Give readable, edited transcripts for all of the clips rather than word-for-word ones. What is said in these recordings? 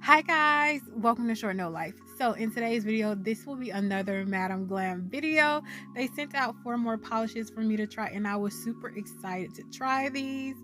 Hi guys, welcome to Short No Life. So in today's video, this will be another Madam Glam video. They sent out 4 more polishes for me to try and I was super excited to try these.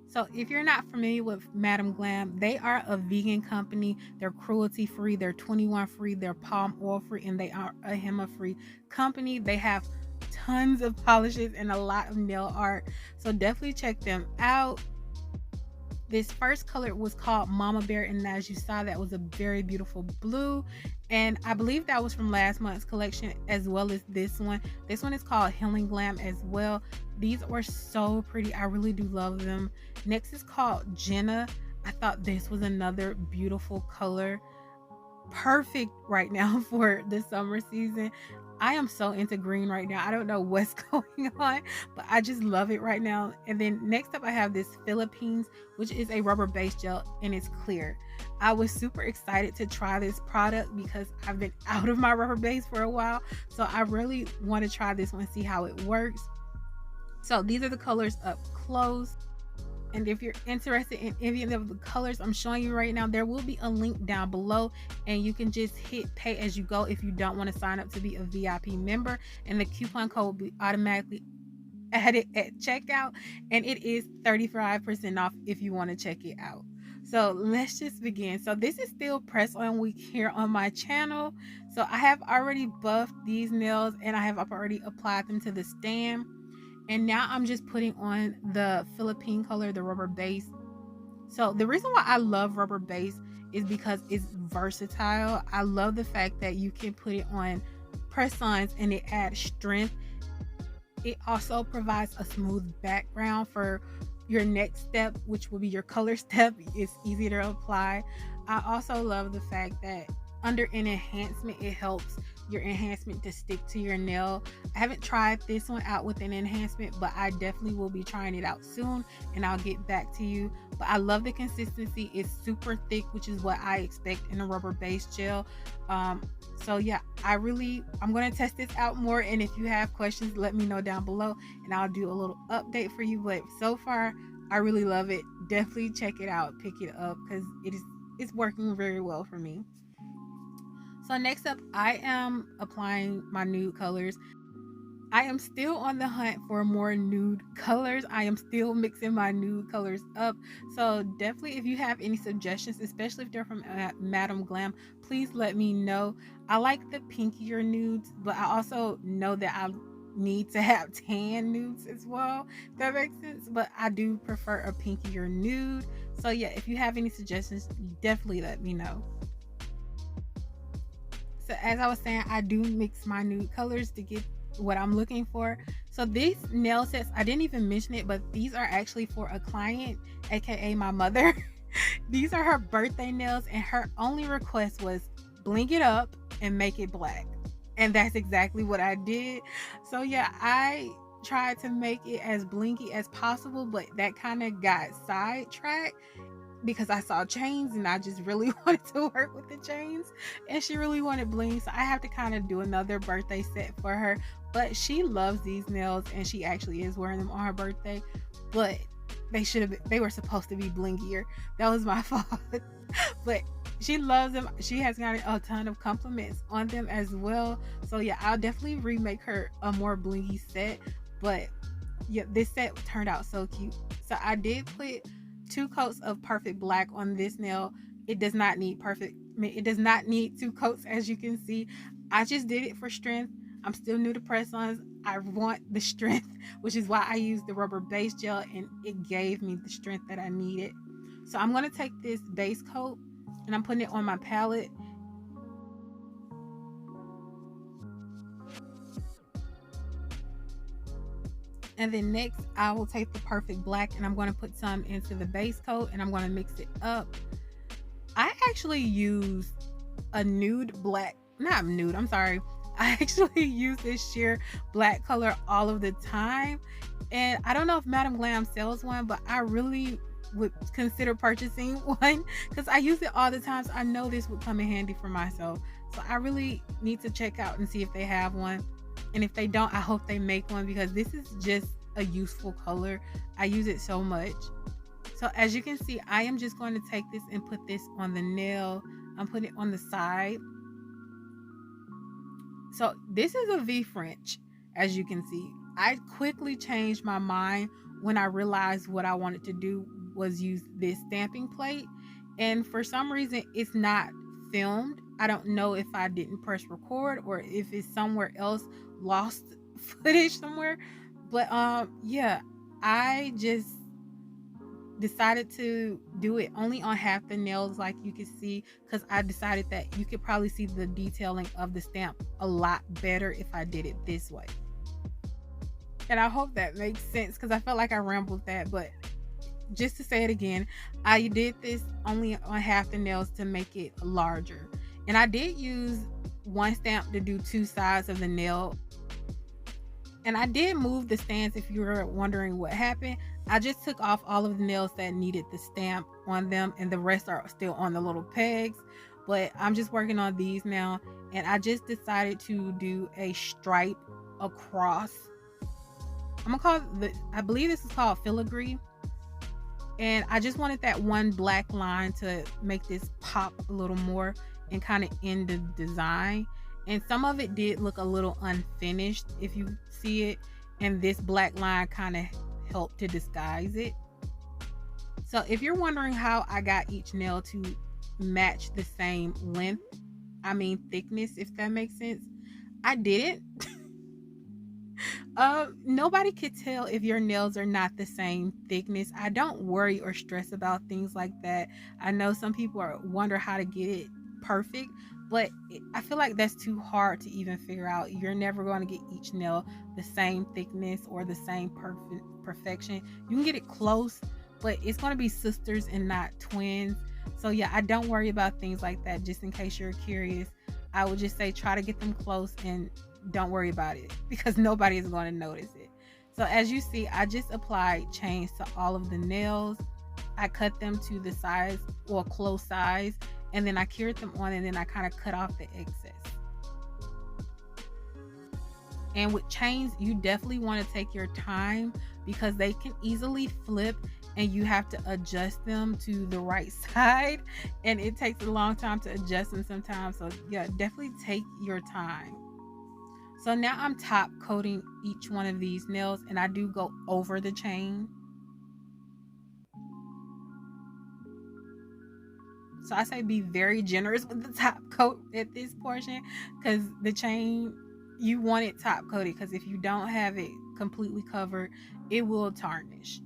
So if you're not familiar with Madam Glam, they are a vegan company. They're cruelty free, they're 21 free, they're palm oil free, and they are a HEMA free company. They have tons of polishes and a lot of nail art. So definitely check them out. This first color was called Mama Bear, and as you saw, that was a very beautiful blue, and I believe that was from last month's collection as well as this one. This one is called Healing Glam as well. These are so pretty. I really do love them. Next is called Jenna. I thought this was another beautiful color, perfect right now for the summer season. I am so into green right now. I don't know what's going on, but I just love it right now. And then next up I have this Philippines, which is a rubber base gel and it's clear. I was super excited to try this product because I've been out of my rubber base for a while. So I really want to try this one, see how it works. So these are the colors up close. And if you're interested in any of the colors I'm showing you right now, there will be a link down below and you can just hit pay as you go if you don't want to sign up to be a VIP member, and the coupon code will be automatically added at checkout, and it is 35% off if you want to check it out. So let's just begin. So this is still press on week here on my channel. So I have already buffed these nails and I have already applied them to the stand. And now I'm just putting on the Philippine color, the rubber base. So the reason why I love rubber base is because it's versatile. I love the fact that you can put it on press-ons and it adds strength. It also provides a smooth background for your next step, which will be your color step. It's easy to apply. I also love the fact that under an enhancement, it helps your enhancement to stick to your nail. I haven't tried this one out with an enhancement, but I definitely will be trying it out soon and I'll get back to you. But I love the consistency. It's super thick, which is what I expect in a rubber base gel. So yeah, I'm going to test this out more, and if you have questions, let me know down below and I'll do a little update for you. But so far I really love it. Definitely check it out, pick it up, because it's working very well for me. So next up, I am applying my nude colors. I am still on the hunt for more nude colors. I am still mixing my nude colors up. So definitely, if you have any suggestions, especially if they're from Madam Glam, please let me know. I like the pinkier nudes, but I also know that I need to have tan nudes as well. If that makes sense. But I do prefer a pinkier nude. So yeah, if you have any suggestions, definitely let me know. So as I was saying, I do mix my nude colors to get what I'm looking for. So these nail sets, I didn't even mention it, but these are actually for a client, aka my mother. These are her birthday nails, and her only request was bling it up and make it black. And that's exactly what I did. So yeah, I tried to make it as blingy as possible, but that kind of got sidetracked because I saw chains and I just really wanted to work with the chains, and she really wanted bling, so I have to kind of do another birthday set for her. But she loves these nails and she actually is wearing them on her birthday, but they were supposed to be blingier. That was my fault. But she loves them. She has gotten a ton of compliments on them as well. So yeah, I'll definitely remake her a more blingy set. But yeah, this set turned out so cute. So I did put 2 coats of perfect black on this nail. It does not need it does not need 2 coats, as you can see. I just did it for strength. I'm still new to press-ons. I want the strength, which is why I used the rubber base gel, and it gave me the strength that I needed. So I'm going to take this base coat and I'm putting it on my palette. And then next I will take the perfect black and I'm going to put some into the base coat and I'm going to mix it up. I actually use a nude black, not nude, I'm sorry. I actually use this sheer black color all of the time. And I don't know if Madam Glam sells one, but I really would consider purchasing one because I use it all the time. So I know this would come in handy for myself. So I really need to check out and see if they have one. And if they don't, I hope they make one because this is just a useful color. I use it so much. So as you can see, I am just going to take this and put this on the nail. I'm putting it on the side. So this is a V French, as you can see. I quickly changed my mind when I realized what I wanted to do was use this stamping plate. And for some reason, it's not filmed. I don't know if I didn't press record or if it's somewhere else, lost footage somewhere. But yeah, I just decided to do it only on half the nails, like you can see, because I decided that you could probably see the detailing of the stamp a lot better if I did it this way. And I hope that makes sense, because I felt like I rambled that, but just to say it again, I did this only on half the nails to make it larger. And I did use one stamp to do two sides of the nail. And I did move the stands, if you were wondering what happened. I just took off all of the nails that needed the stamp on them, and the rest are still on the little pegs. But I'm just working on these now, and I just decided to do a stripe across. I'm gonna call it I believe this is called filigree. And I just wanted that one black line to make this pop a little more and kind of end the design. And some of it did look a little unfinished, if you see it, and this black line kind of helped to disguise it. So if you're wondering how I got each nail to match the same length, I mean thickness, if that makes sense, I didn't. Nobody could tell if your nails are not the same thickness. I don't worry or stress about things like that. I know some people wonder how to get it perfect, but I feel like that's too hard to even figure out. You're never going to get each nail the same thickness or the same perfection. You can get it close, but it's going to be sisters and not twins. So yeah, I don't worry about things like that. Just in case you're curious, I would just say try to get them close and don't worry about it, because nobody is going to notice it. So as you see, I just applied chains to all of the nails. I cut them to the size or close size, and then I cured them on, and then I kind of cut off the excess. And with chains, you definitely want to take your time, because they can easily flip and you have to adjust them to the right side, and it takes a long time to adjust them sometimes. So yeah, definitely take your time. So now I'm top coating each one of these nails, and I do go over the chain. So I say be very generous with the top coat at this portion, because the chain, you want it top coated, because if you don't have it completely covered, it will tarnish.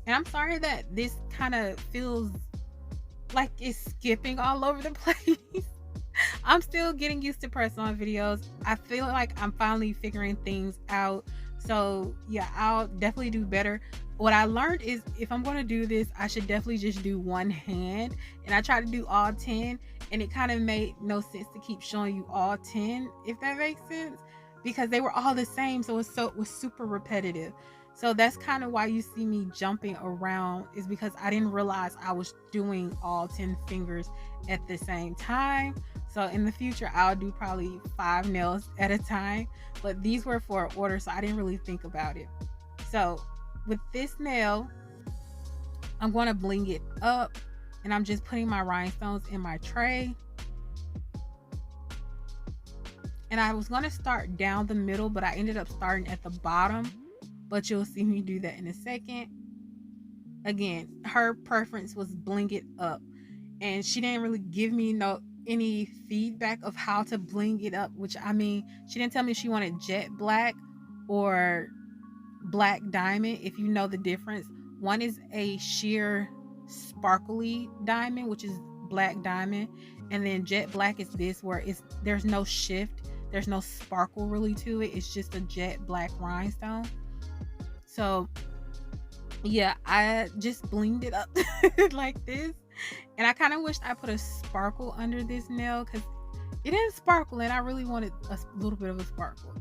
And I'm sorry that this kind of feels like it's skipping all over the place. I'm still getting used to press-on videos. I feel like I'm finally figuring things out. So yeah, I'll definitely do better. What I learned is if I'm going to do this, I should definitely just do one hand. And I tried to do all 10, and it kind of made no sense to keep showing you all 10, if that makes sense, because they were all the same. So it was super repetitive. So that's kind of why you see me jumping around, is because I didn't realize I was doing all 10 fingers at the same time. So in the future, I'll do probably 5 nails at a time, but these were for order, so I didn't really think about it. So with this nail, I'm going to bling it up, and I'm just putting my rhinestones in my tray. And I was going to start down the middle, but I ended up starting at the bottom. But you'll see me do that in a second. Again, her preference was bling it up, and she didn't really give me any feedback of how to bling it up, which, I mean, she didn't tell me she wanted jet black or black diamond. If you know the difference, one is a sheer sparkly diamond, which is black diamond, and then jet black is this, where there's no shift, there's no sparkle really to it, it's just a jet black rhinestone. So yeah, I just blinged it up like this, and I kind of wished I put a sparkle under this nail, because it didn't sparkle, and I really wanted a little bit of a sparkle,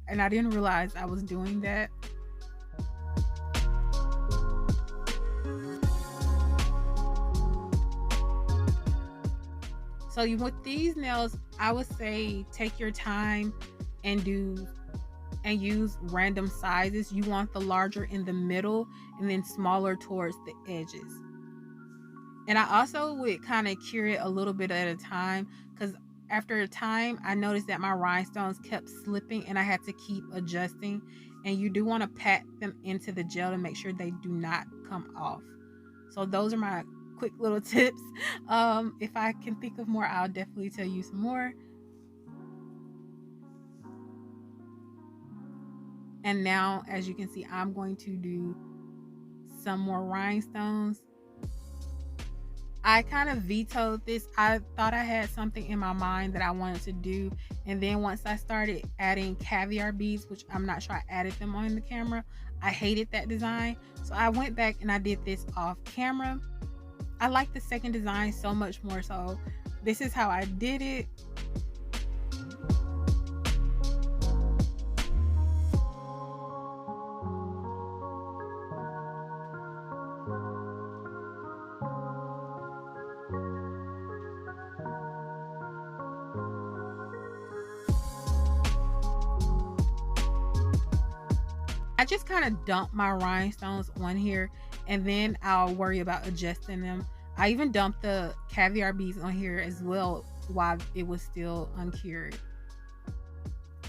and I didn't realize I was doing that. So with these nails, I would say take your time and use random sizes. You want the larger in the middle and then smaller towards the edges. And I also would kind of cure it a little bit at a time, because after a time I noticed that my rhinestones kept slipping and I had to keep adjusting. And you do want to pat them into the gel to make sure they do not come off. So those are my quick little tips. If I can think of more, I'll definitely tell you some more. And now, as you can see, I'm going to do some more rhinestones. I kind of vetoed this. I thought I had something in my mind that I wanted to do. And then once I started adding caviar beads, which I'm not sure I added them on the camera, I hated that design. So I went back and I did this off camera. I like the second design so much more. So this is how I did it. I just kind of dump my rhinestones on here and then I'll worry about adjusting them. I even dumped the caviar beads on here as well while it was still uncured.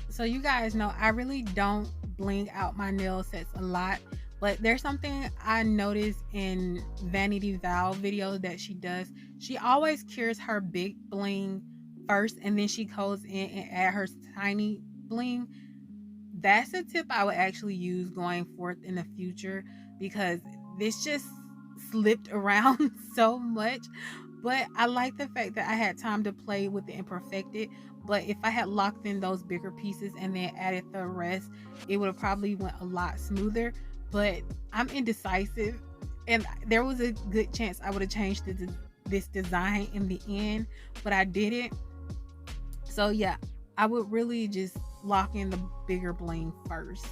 So you guys know I really don't bling out my nail sets a lot, but there's something I noticed in Vanity Val videos that she does. She always cures her big bling first and then she goes in and add her tiny bling. That's a tip I would actually use going forth in the future, because this just slipped around so much. But I like the fact that I had time to play with it and perfect it. But if I had locked in those bigger pieces and then added the rest, it would have probably went a lot smoother. But I'm indecisive, and there was a good chance I would have changed this design in the end, but I didn't. So yeah, I would really just lock in the bigger bling first.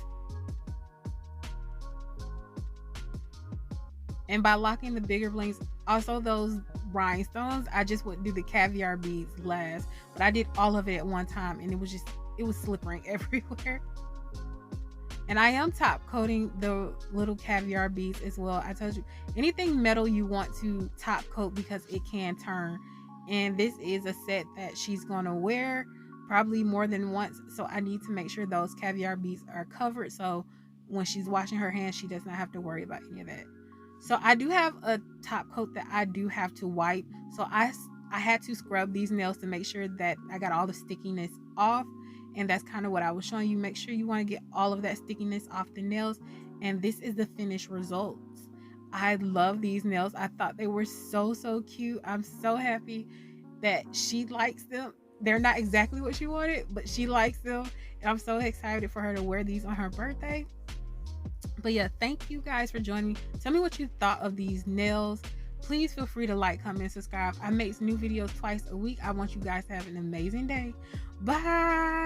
And by locking the bigger blings, also those rhinestones, I just would do the caviar beads last. But I did all of it at one time and it was slippering everywhere. And I am top coating the little caviar beads as well. I told you, anything metal you want to top coat because it can turn. And this is a set that she's gonna wear probably more than once, so I need to make sure those caviar beads are covered, so when she's washing her hands she does not have to worry about any of that. So I do have a top coat that I do have to wipe, so I had to scrub these nails to make sure that I got all the stickiness off, and that's kind of what I was showing you. Make sure you want to get all of that stickiness off the nails, and this is the finished results. I love these nails. I thought they were so cute. I'm so happy that she likes them. They're not exactly what she wanted, but she likes them. And I'm so excited for her to wear these on her birthday. But yeah, thank you guys for joining me. Tell me what you thought of these nails. Please feel free to like, comment, subscribe. I make new videos twice a week. I want you guys to have an amazing day. Bye.